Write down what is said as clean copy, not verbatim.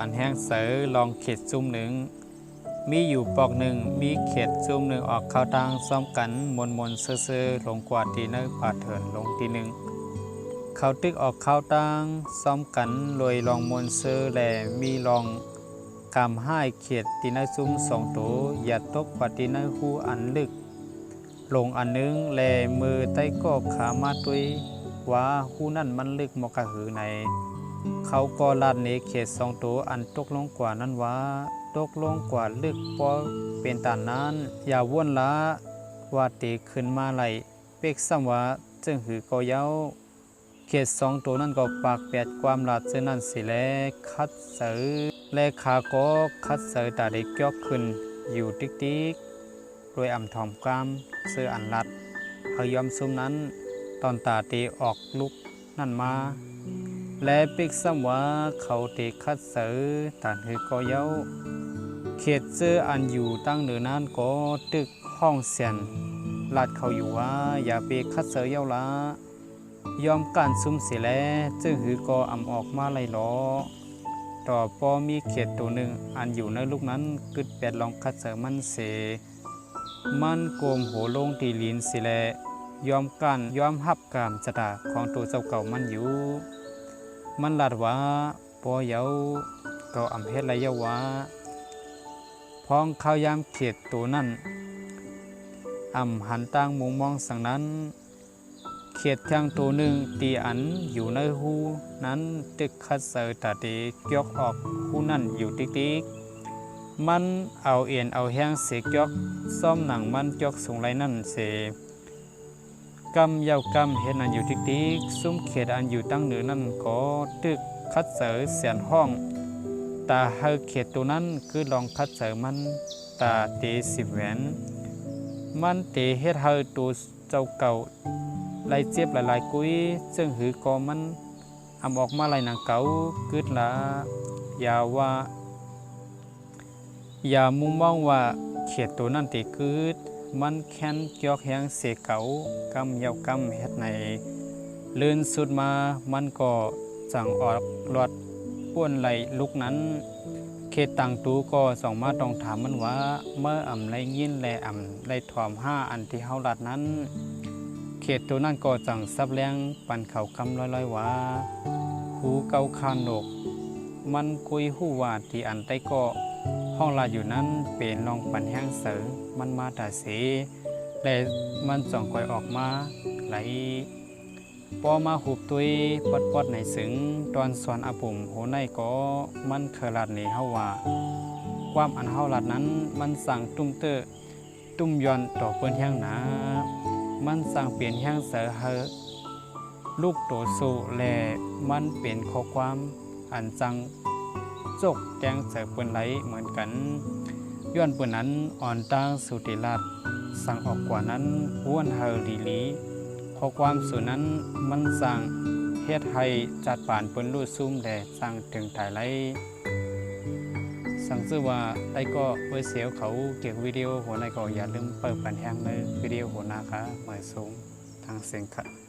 ปันแห้งเสือลองเข็ดซุ่มหนึ่งมีอยู่ปอกหนึ่งมีเข็ดซุ่มหนึ่งออกเข้าทางซ้อมกันมนเซื่อลงกว่าตีเนื้อปาเถินลงตีหนึ่งเขาตึกออกเข้าทางซ้อมกันลอยลองมนเซื่อแหลมีลองกำให้เข็ดตีเนื้อซุ่มสองตัวอย่าตกกว่าตีเนื้อหูอันลึกลงอันนึงแลมือใต้ก็ขามาตุยว่าหูนั่นมันลึกมอกะหือในเขาก็ลาดเนเขตสองตัวอันตกลงกว่านั้นว่าตกลงกว่าลึกพอเป็นตานนั้นอย่าว่นละว่าตีขึ้นมาไหลเป็กซ้ำว่าจึงหือก็เย้าเขตสองตัวนั้นก็ปากแปดความลาดเจนั่นสิแลคัดเสือและขาก็คัดเสือตาได้เกี่ยวขึ้นอยู่ติ๊กโดยอ่ำถอมกล้ามเสื้ออันลัดเขายอมซุ่มนั้นตอนตาตีออกลุกนั่นมาและปิกซ้ำว่าเขาตีคัดเสือตานหือก็เย้าเขตเสื้ออันอยู่ตั้งเหนือนั้นก็ตึกห้องเสียนลาดเขาอยู่ว่าอย่าไปคัดเสือเย้าละยอมการซุ่มเสียแล้วจึงหือก็อ่ำออกมาไล่ล้อต่อพอมีเขตตัวหนึ่งอันอยู่ในลูกนั้นกึดแปดลองคัดเสือมันเสมันโกมโหลงตีลินสิแลยอมกันยอมหับกามจตาของตัวเจ้าเก่ามันอยู่มันลาดว่าปอเยาเก่าอำเฮ็ดไรเยาว่าพ้องข้าวยามเขตตัวนั้นหันตั้งมุงมองสังนั้นเขตทางตัวหนึ่งตีอันอยู่ในหูนั้นตึกคัดเสตาตีเกี่ยวออกหูนั่นอยู่ติ๊กมันเอาเอียนเอาแห้งเสกยอกซ่อมหนังมันยอกสูงไรนั่นเสกำยาวกำเห็นอันอยู่ติ๊กซุ้มเขตอันอยู่ตั้งเหนือนั่นก็ตึกคัดเสอเสียนห้องตาเฮาเขตตัวนั้นคือลองคัดเสอมันตาเตสิบแหวนมันเตเฮ็ดเฮาตัวเจ้าเก่าไล่เจ็บหลายกุ้ยซึ่งหือก็มันออกมาไล่หนังเก่ากึดละอย่ามุ่งมองว่าเขตตัวนั้นตีคืดมันแค้นเกี่ยวแหงเสเก่ากำยาวกำเฮ็ดในเลื่อนสุดมามันก็สั่งออกรถป้วนไหลลุกนั้นเขตต่างตูก็ส่องมาต้องถามมันว่าเมื่อไรยินและไรถอม5อันที่เฮาลัดนั้นเขตตัวนั้นก็สั่งซับแรงปั่นเข่าคำลอยว่าหูเกาคานกมันคุยหูว่าที่อันใต้ก็ห้องลาอยู่นั้นเป็นลองปั่นแห้งเสือมันมาตาเสและมันส่องคอยออกมาไหลพอมาหุบตุยปอดในสึงตอนสอนอาปุ่มโหในก็มันเคยลัดในเฮาว่าความอันเฮาลัดนั้นมันสั่งตุ้มเตอตุ้มย้อนต่อเปิ้นแห้งหนามันสั่งเปลี่ยนแห้งเสือเฮอลูกโตสูและมันเป็นข้อความอันจังจกแกงเสือเปิ้นไหลเหมือนกันย้อนเปิ้นนั้นอ่อนตั้งสุติราชสั่งออกกว่านั้นว้วนเฮอลีข้อความส่วนนั้นมันสั่งเฮ็ดให้จัดป่านเปิ้นรู้ซุ่มและสั่งถึงถ่ายไลสั่งซื้อว่าไอ้ก็ไว้เสียวเขาเก็บวิดีโอหัวในก็อย่าลืมเปิดปันแห้งเลยวิดีโอหัวหน้าค่ะหมายสูงทางเสียงค่ะ